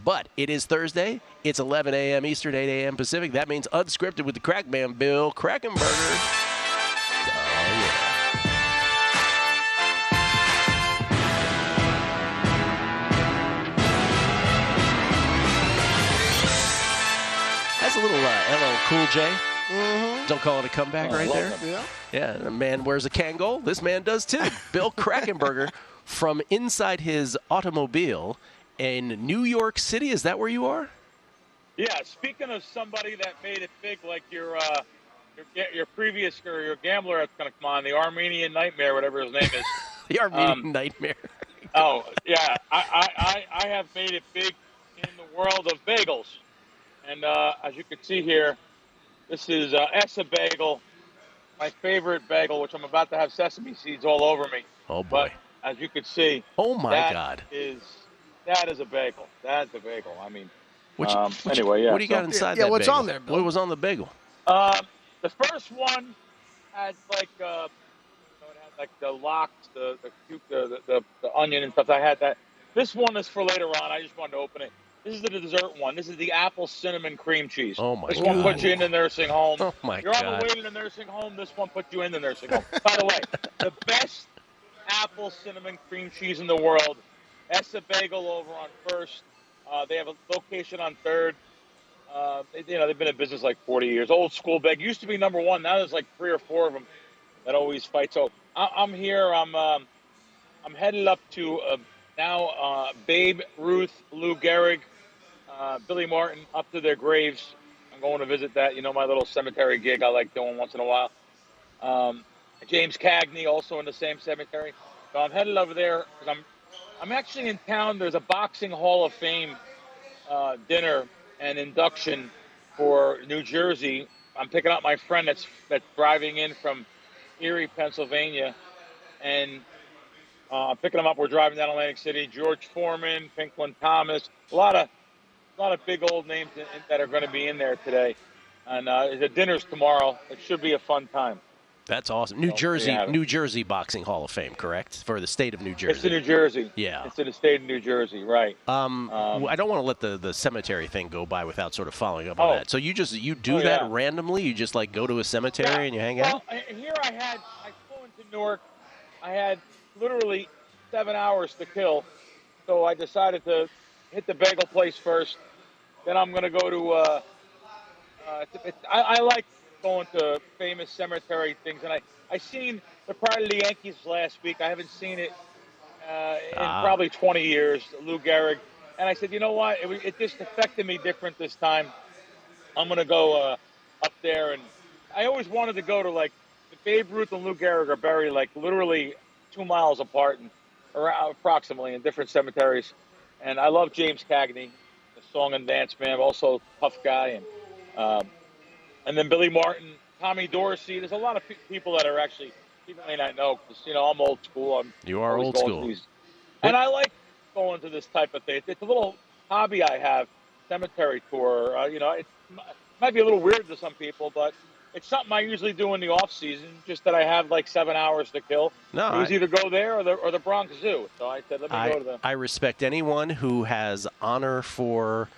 But it is Thursday. It's 11 a.m. Eastern, 8 a.m. Pacific. That means Unscripted with the crack man, Bill Krackomberger. Oh, yeah. That's a little LL Cool J. Mm-hmm. Don't call it a comeback right there. Yeah, the man wears a Kangol. This man does too. Bill Krackomberger from inside his automobile in New York City. Is that where you are? Yeah, speaking of somebody that made it big, like your previous or your gambler that's going to come on, the Armenian Nightmare, whatever his name is. The Armenian Nightmare. Oh, yeah. I have made it big in the world of bagels. And as you can see here, this is Essa Bagel, my favorite bagel, which I'm about to have sesame seeds all over me. Oh, boy. But as you can see, oh my God, that is a bagel. That's a bagel. I mean, anyway, yeah. What do you got inside that bagel? What's on there, Bill? What was on the bagel? The first one had like, it had like the lox, the onion and stuff. I had that. This one is for later on. I just wanted to open it. This is the dessert one. This is the apple cinnamon cream cheese. Oh, my God. This one puts you in the nursing home. Oh, my God. You're on the way to the nursing home. This one puts you in the nursing home. By the way, the best apple cinnamon cream cheese in the world. Essa Bagel over on First. They have a location on Third. They've been in business like 40 years. Old school bag. Used to be number one. Now there's like 3 or 4 of them that always fight. So I'm here. I'm headed up to now Babe Ruth, Lou Gehrig, Billy Martin, up to their graves. I'm going to visit that. My little cemetery gig I like doing once in a while. James Cagney also in the same cemetery. So I'm headed over there because I'm actually in town. There's a Boxing Hall of Fame dinner and induction for New Jersey. I'm picking up my friend that's driving in from Erie, Pennsylvania, and I'm picking him up. We're driving down Atlantic City. George Foreman, Pinklin Thomas, a lot of big old names that are going to be in there today. And the dinner's tomorrow. It should be a fun time. That's awesome. New Jersey Boxing Hall of Fame, correct? For the state of New Jersey. It's in New Jersey. Yeah. It's in the state of New Jersey, right. I don't want to let the cemetery thing go by without sort of following up on that. So you do that randomly? You just like go to a cemetery and you hang out? Well, here I flew into Newark. I had literally 7 hours to kill. So I decided to hit the bagel place first. Then I'm going to go to I like going to famous cemetery things, and I seen the Pride of the Yankees last week. I haven't seen it in probably 20 years, Lou Gehrig, and I said, you know what, it just affected me different this time. I'm going to go up there, and I always wanted to go to, like, Babe Ruth and Lou Gehrig are buried, like, literally 2 miles apart, approximately, in different cemeteries, and I love James Cagney, the song and dance man, also tough guy, and then Billy Martin, Tommy Dorsey. There's a lot of people that are actually, people may not know, because, I'm old school. You are old school. And I like going to this type of thing. It's a little hobby I have, cemetery tour. It might be a little weird to some people, but it's something I usually do in the off season, just that I have like 7 hours to kill. No, it was either go there or the Bronx Zoo. So I said, let me go to them. I respect anyone who has honor for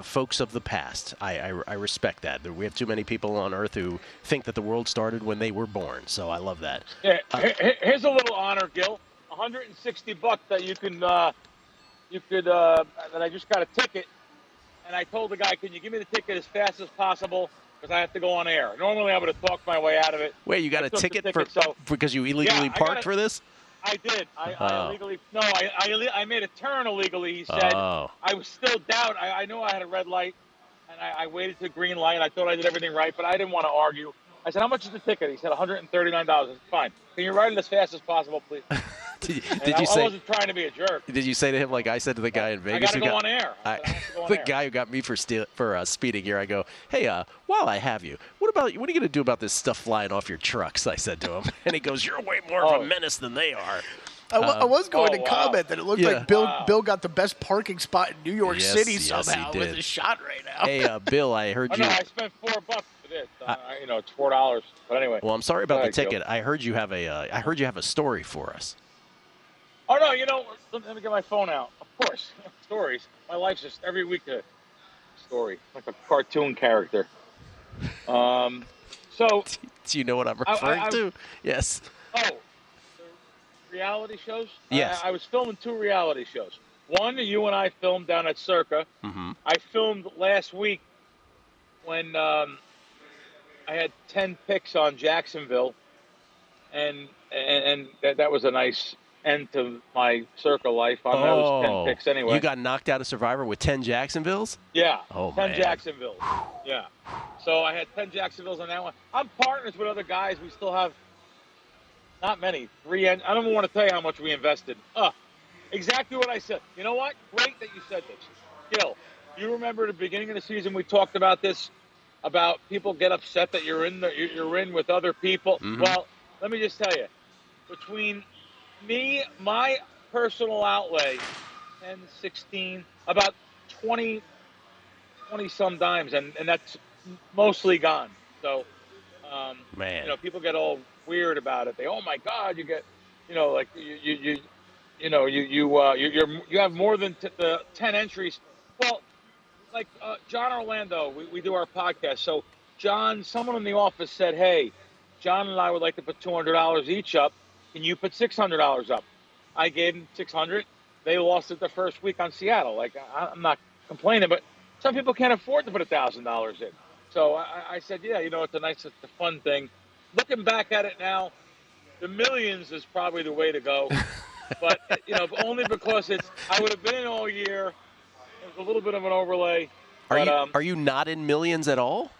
folks of the past. I respect that. We have too many people on Earth who think that the world started when they were born. So I love that. Yeah, here's a little honor, Gill. $160 that you could that I just got a ticket, and I told the guy, can you give me the ticket as fast as possible? Because I have to go on air. Normally I would have talked my way out of it. Wait, you got a ticket because you illegally parked for this? I did. I illegally. No, I made a turn illegally. He said. Oh. I was still down. I knew I had a red light, and I waited to green light. I thought I did everything right, but I didn't want to argue. I said, how much is the ticket? He said, $139. Fine. Can you write it as fast as possible, please? I wasn't trying to be a jerk. Did you say to him, like I said to the guy in Vegas? I got to go on air. The guy who got me for speeding here, I go, hey, while I have you, what are you going to do about this stuff flying off your trucks? I said to him. And he goes, you're way more of a menace than they are. I was going to comment that it looked like Bill got the best parking spot in New York City somehow with his shot right now. Hey, Bill, I heard you. No, I spent $4 for this. It's $4. But anyway. Well, I'm sorry about the ticket. I heard you have a story for us. Oh, no, let me get my phone out. Of course, stories. My life's just every week a story, like a cartoon character. So do you know what I'm referring to? Yes. Oh, the reality shows? Yes. I was filming 2 reality shows. One, you and I filmed down at Circa. Mm-hmm. I filmed last week when I had 10 picks on Jacksonville, and that was a nice end to my Circa life on those 10 picks anyway. You got knocked out of Survivor with 10 Jacksonvilles? Yeah. Oh, 10 man. Jacksonvilles. Yeah. So I had 10 Jacksonvilles on that one. I'm partners with other guys. We still have not many. 3. I don't even want to tell you how much we invested. Exactly what I said. You know what? Great that you said this. Gill, you remember at the beginning of the season we talked about this, about people get upset that you're in with other people. Mm-hmm. Well, let me just tell you, between me, my personal outlay, 10, 16, about 20 some dimes, and that's mostly gone. So, man, people get all weird about it. Oh my God, you get, like you have more than the 10 entries. Well, like John Orlando, we do our podcast. So John, someone in the office said, hey, John and I would like to put $200 each up. Can you put $600 up? I gave them $600. They lost it the first week on Seattle. Like, I'm not complaining, but some people can't afford to put $1,000 in. So I said, yeah, it's a fun thing. Looking back at it now, the millions is probably the way to go. But, only because I would have been in all year. It was a little bit of an overlay. Are you not in millions at all?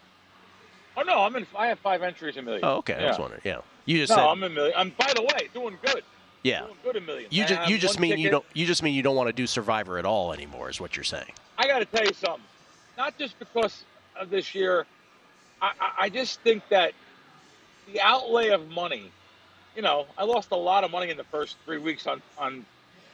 Oh, no, I have 5 entries in millions. Oh, okay. Yeah. I was wondering. Yeah. You just said. I'm in millions. I'm, by the way, doing good. Yeah. Doing good in millions. You just mean you don't want to do Survivor at all anymore, is what you're saying. I got to tell you something. Not just because of this year. I just think that the outlay of money, I lost a lot of money in the first 3 weeks on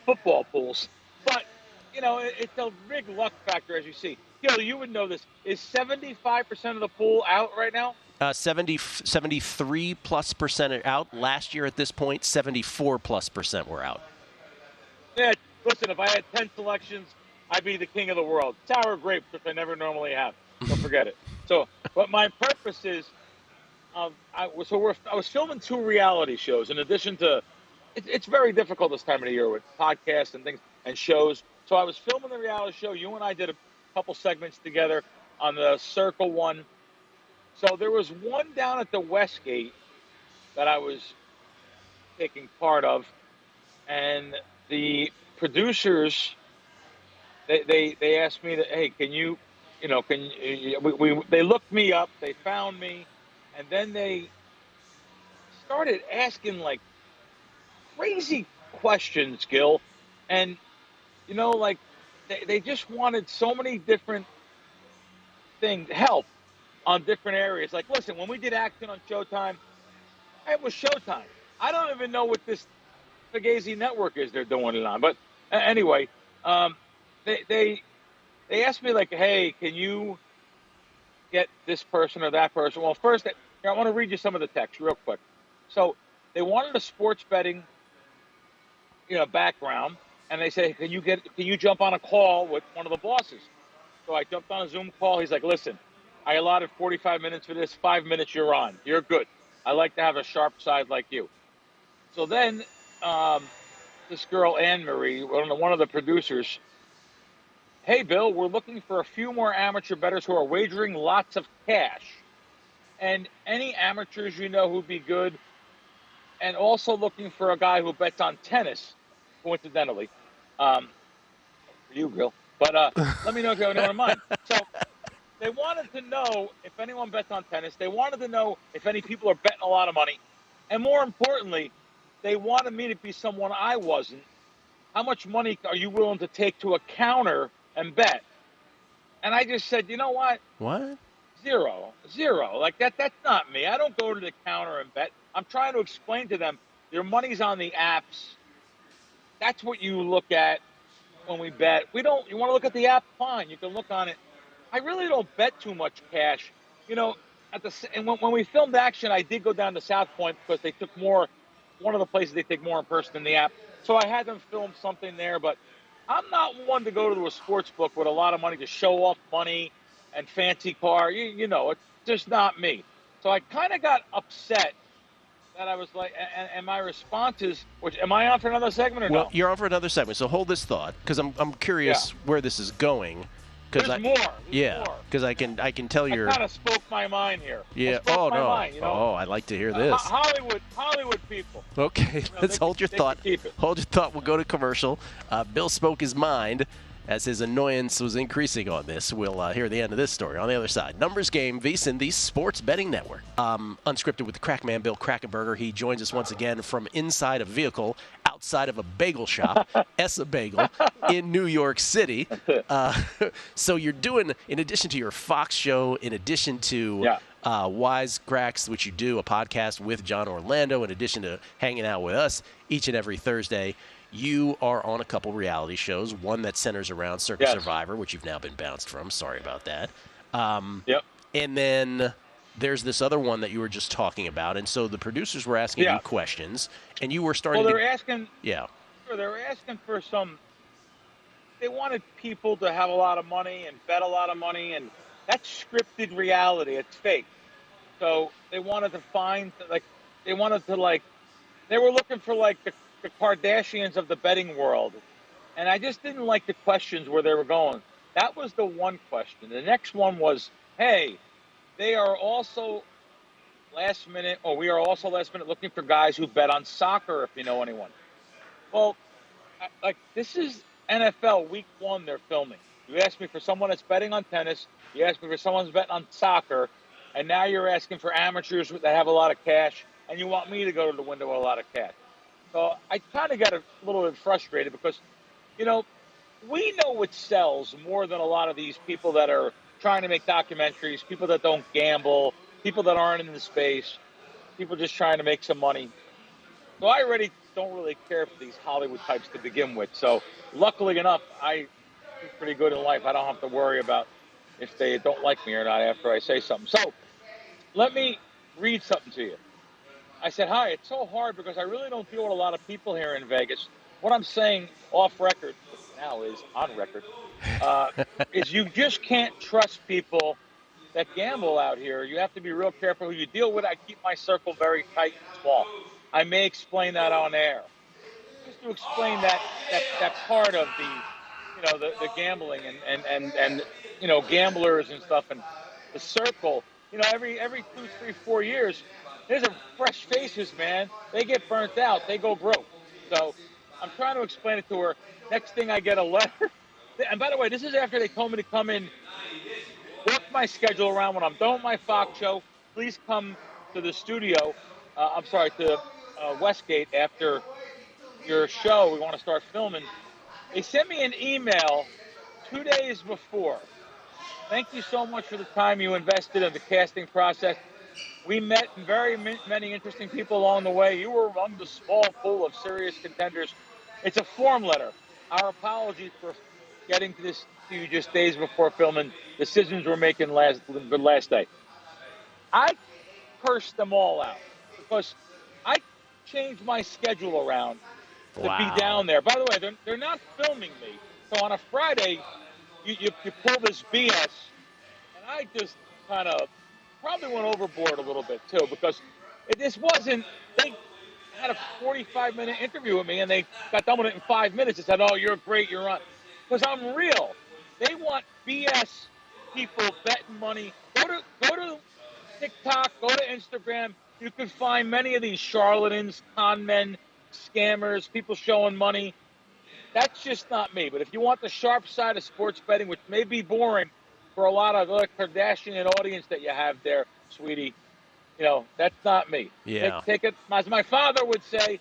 football pools. But, it's a big luck factor, as you see. Gill, you would know this. Is 75% of the pool out right now? 73+% are out. Last year at this point, 74+% were out. Yeah, listen, if I had 10 selections, I'd be the king of the world. Sour grapes, which I never normally have. Don't forget it. So, but my purpose is, I was filming 2 reality shows in addition to, it's very difficult this time of the year with podcasts and things and shows. So I was filming the reality show. You and I did a couple segments together on the Circle one. So there was one down at the Westgate that I was taking part of, and the producers, they asked me that, hey, can you, they looked me up, they found me, and then they started asking like crazy questions, Gill, and they just wanted so many different things, help on different areas. Like, listen, when we did action on Showtime, it was Showtime. I don't even know what this Fugazi network is they're doing it on. But anyway, they asked me, like, hey, can you get this person or that person? Well, first, I want to read you some of the text real quick. So they wanted a sports betting, background. And they say, can you jump on a call with one of the bosses? So I jumped on a Zoom call. He's like, listen, I allotted 45 minutes for this. 5 minutes, you're on. You're good. I like to have a sharp side like you. So then this girl, Anne-Marie, one of the producers, hey, Bill, we're looking for a few more amateur bettors who are wagering lots of cash. And any amateurs who'd be good. And also looking for a guy who bets on tennis, coincidentally. For you, Gill. But let me know if you have anyone in mind. So they wanted to know if anyone bets on tennis. They wanted to know if any people are betting a lot of money. And more importantly, they wanted me to be someone I wasn't. How much money are you willing to take to a counter and bet? And I just said, you know what? What? Zero. Like, that's not me. I don't go to the counter and bet. I'm trying to explain to them, your money's on the apps. That's what you look at when we bet. You want to look at the app? Fine. You can look on it. I really don't bet too much cash. And when we filmed action, I did go down to South Point because they took more, one of the places they take more in person than the app. So I had them film something there, but I'm not one to go to a sports book with a lot of money to show off money and fancy car. You know, it's just not me. So I kind of got upset that I was like, and my response is, am I on for another segment or no? Well, you're on for another segment, so hold this thought, because I'm curious where this is going. There's more. Because I can tell I kind of spoke my mind here. Yeah. Oh no. Mind, you know? Oh, I like to hear this. Hollywood people. Okay, let's hold your thought. Hold your thought. We'll go to commercial. Bill spoke his mind as his annoyance was increasing on this. We'll hear the end of this story on the other side. Numbers Game, VSiN, the Sports Betting Network. Unscripted with the Crackman, Bill Krackomberger. He joins us once again from inside a vehicle outside of a bagel shop, Essa Bagel, in New York City. So you're doing, in addition to your Fox show, in addition to Wisecracks, which you do, a podcast with John Orlando, in addition to hanging out with us each and every Thursday, you are on a couple reality shows, one that centers around Circus Survivor, which you've now been bounced from. Sorry about that. And then there's this other one that you were just talking about. And so the producers were asking you questions, and you were starting they were asking. Yeah. They were asking for some. They wanted people to have a lot of money and bet a lot of money, and that's scripted reality. It's fake. So they wanted to find, they were looking for, the Kardashians of the betting world. And I just didn't like the questions where they were going. That was the one question. The next one was, hey, we are also last minute looking for guys who bet on soccer, if you know anyone. Well, this is NFL week 1 they're filming. You asked me for someone that's betting on tennis. You asked me for someone that's betting on soccer. And now you're asking for amateurs that have a lot of cash. And you want me to go to the window with a lot of cash. So I kind of got a little bit frustrated because, we know what sells more than a lot of these people that are trying to make documentaries, people that don't gamble, people that aren't in the space, people just trying to make some money. So I already don't really care for these Hollywood types to begin with. So luckily enough, I do pretty good in life. I don't have to worry about if they don't like me or not after I say something. So let me read something to you. I said, hi, it's so hard because I really don't deal with a lot of people here in Vegas. What I'm saying off record, now is on record, is you just can't trust people that gamble out here. You have to be real careful who you deal with. I keep my circle very tight and small. I may explain that on air. Just to explain that part of the gambling and gamblers and stuff and the circle. Every 2, 3, 4 years, there's a fresh faces, man. They get burnt out. They go broke. So I'm trying to explain it to her. Next thing I get a letter. And by the way, this is after they told me to come in, work my schedule around when I'm done with my Fox show. Please come to the studio. To Westgate after your show. We want to start filming. They sent me an email 2 days before. Thank you so much for the time you invested in the casting process. We met very many interesting people along the way. You were among the small pool of serious contenders. It's a form letter. Our apologies for getting to this to you just days before filming. Decisions were making the last day. I cursed them all out because I changed my schedule around to be down there. By the way, they're not filming me. So on a Friday, you pull this BS, and I just kind of probably went overboard a little bit too because this wasn't. They had a 45-minute interview with me, and they got done with it in 5 minutes. They said, "Oh, you're great, you're on," because I'm real. They want BS people betting money. Go to TikTok, go to Instagram. You can find many of these charlatans, con men, scammers, people showing money. That's just not me. But if you want the sharp side of sports betting, which may be boring for a lot of the Kardashian audience that you have there, sweetie, that's not me. Yeah. Take it, as my father would say,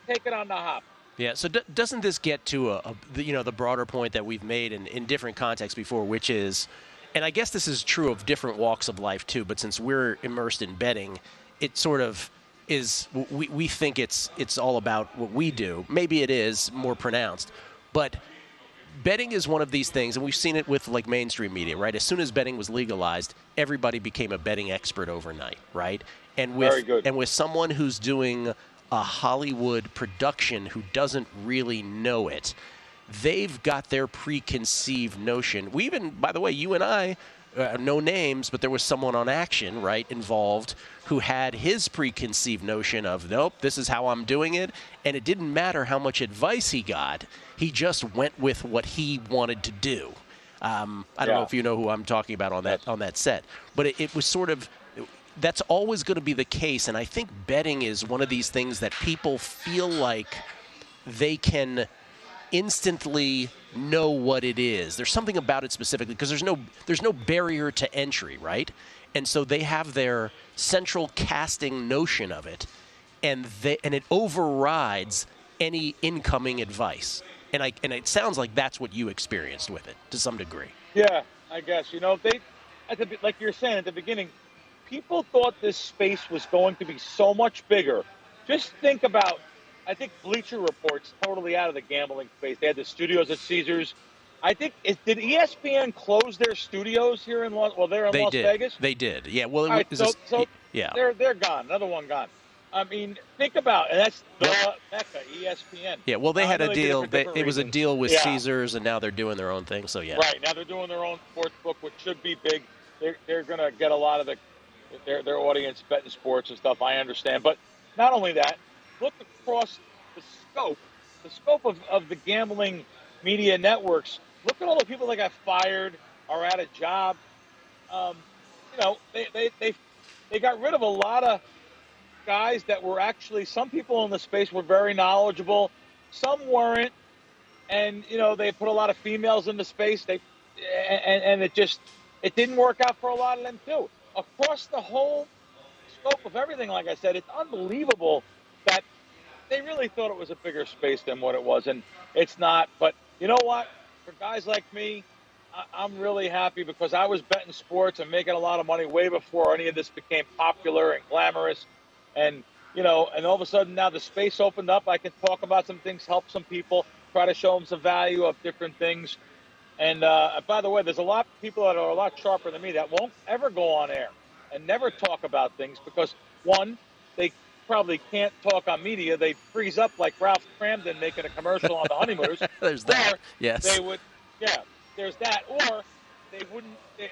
take it on the hop. Yeah, so doesn't this get to the broader point that we've made in different contexts before, which is, and I guess this is true of different walks of life too, but since we're immersed in betting, it sort of is, we think it's all about what we do. Maybe it is more pronounced, but betting is one of these things, and we've seen it with mainstream media, right? As soon as betting was legalized, everybody became a betting expert overnight, right? And with someone who's doing a Hollywood production who doesn't really know it. They've got their preconceived notion. We even, by the way, you and I, no names, but there was someone on Action, right, involved who had his preconceived notion of, nope, this is how I'm doing it, and it didn't matter how much advice he got. He just went with what he wanted to do. I don't know if you know who I'm talking about on that set, but it was sort of, that's always going to be the case, and I think betting is one of these things that people feel like they can instantly know what it is. There's something about it specifically because there's no barrier to entry, right? And so they have their central casting notion of it, and it overrides any incoming advice. And it sounds like that's what you experienced with it to some degree. Yeah, I guess. Like you're saying at the beginning, people thought this space was going to be so much bigger. Just think about, I think Bleacher Report's totally out of the gambling space. They had the studios at Caesars. I think, did ESPN close their studios here in Las Vegas? They did. Yeah. Well, they're gone. Another one gone. I mean, think about it. And that's the Mecca, ESPN. Yeah, well, they had a deal. It was a deal with Caesars, and now they're doing their own thing. So, yeah. Right. Now they're doing their own sports book, which should be big. They're going to get a lot of their audience betting sports and stuff, I understand. But not only that, look across the scope of the gambling media networks. Look at all the people that got fired or out of job. They got rid of a lot of guys that were actually, some people in the space were very knowledgeable, some weren't, and they put a lot of females in the space. It didn't work out for a lot of them too. Across the whole scope of everything, like I said, it's unbelievable that they really thought it was a bigger space than what it was, and it's not. But you know what? For guys like me, I'm really happy because I was betting sports and making a lot of money way before any of this became popular and glamorous. And, and all of a sudden now the space opened up. I can talk about some things, help some people, try to show them some value of different things. And by the way, there's a lot of people that are a lot sharper than me that won't ever go on air and never talk about things because, one, they probably can't talk on media. They freeze up like Ralph Cramden making a commercial on the Honeymooners. There's that. Or yes. They would, there's that. Or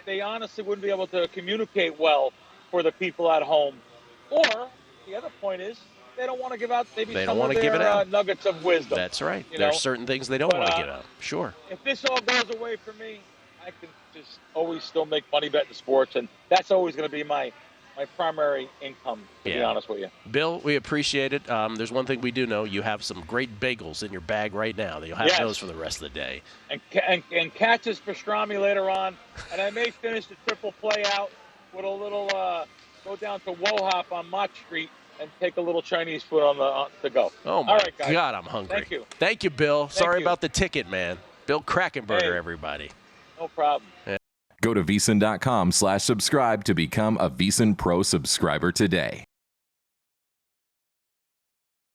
they honestly wouldn't be able to communicate well for the people at home. Or the other point is they don't want to give out some of their nuggets of wisdom. That's right. There's certain things they don't want to give out. Sure. If this all goes away for me, I can just always still make money betting sports, and that's always going to be my primary income, to be honest with you. Bill, we appreciate it. There's one thing we do know. You have some great bagels in your bag right now. You'll have those for the rest of the day. And catches pastrami later on. And I may finish the triple play out with a little go down to Wohop on Mott Street and take a little Chinese food on the go. Oh, my God, I'm hungry. Thank you. Thank you, Bill. Sorry about the ticket, man. Bill Krackomberger, everybody. No problem. Go to VSiN.com/subscribe to become a VSiN Pro subscriber today.